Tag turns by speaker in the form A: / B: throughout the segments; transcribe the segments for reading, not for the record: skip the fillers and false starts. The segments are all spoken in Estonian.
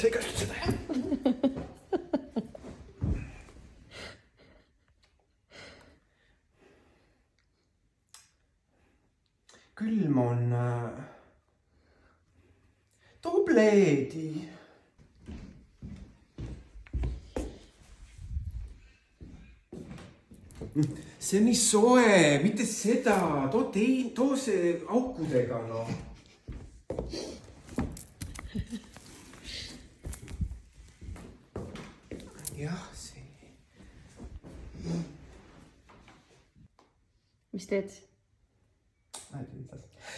A: sa ei kästu seda, jah? Külm on... too pleedi. See on nii soe, mitte seda. Too see aukudega, no. Jah, see.
B: Mis teed?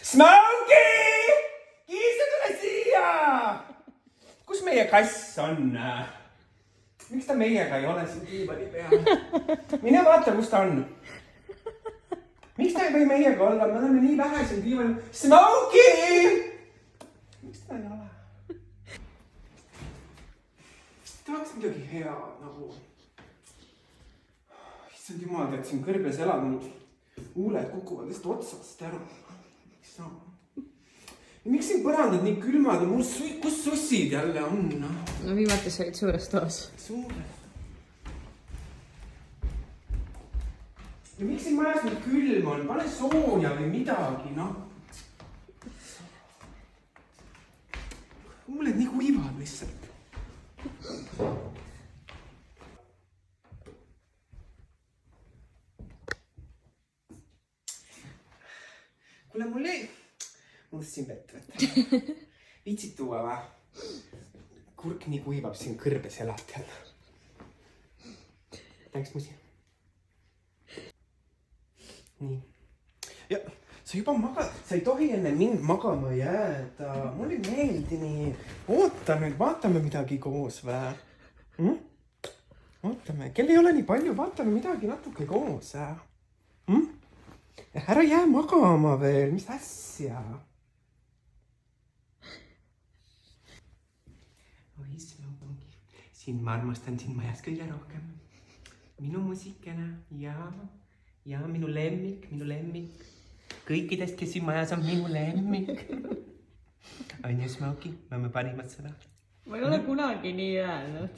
A: Smokey! Kiisa, tule siia! Kus meie kass on? Miks ta meiega ei ole siin diivani peal? Mine vaata, kus ta on. Miks ta ei või meiega olla? Me oleme nii vähe siin diivani. Smokey! Miks ta ei ole? Tahaks midagi head, nagu... Issand jumal, tead siin kõrbes elanud. Huuled kukuvad lihtsalt otsast ära. Miks siin põrandad nii külmad ja kus sussid jälle on?
B: No viimati sa olid suures toas.
A: Suures? Ja miks siin majas nüüd külm on? Pane sooja või midagi, noh. Huuled nii kuivad lihtsalt. Kuule, mul ei... Unustasin vett võtta. Viitsid tuua, va? Kurk nii kuivab siin kõrbes elad jälle. Tänks musi. Nii. Ja, sa juba magad. Sa ei tohi enne mind magama jääda. Mul ei meeldi nii. Oota nüüd, vaatame midagi koos, vä? Ootame. Kel ei ole nii palju, vaatame midagi natuke koos, vä? Ära jää magama veel, mis asja? Oi, Smokey. Siin ma armastan siin majas kõige rohkem. Minu musikene ja minu lemmik. Kõikidest, kes siin majas on minu lemmik. On ju, Smokey? Me oleme parimad seda.
B: Ma ei ole kunagi nii öelnud.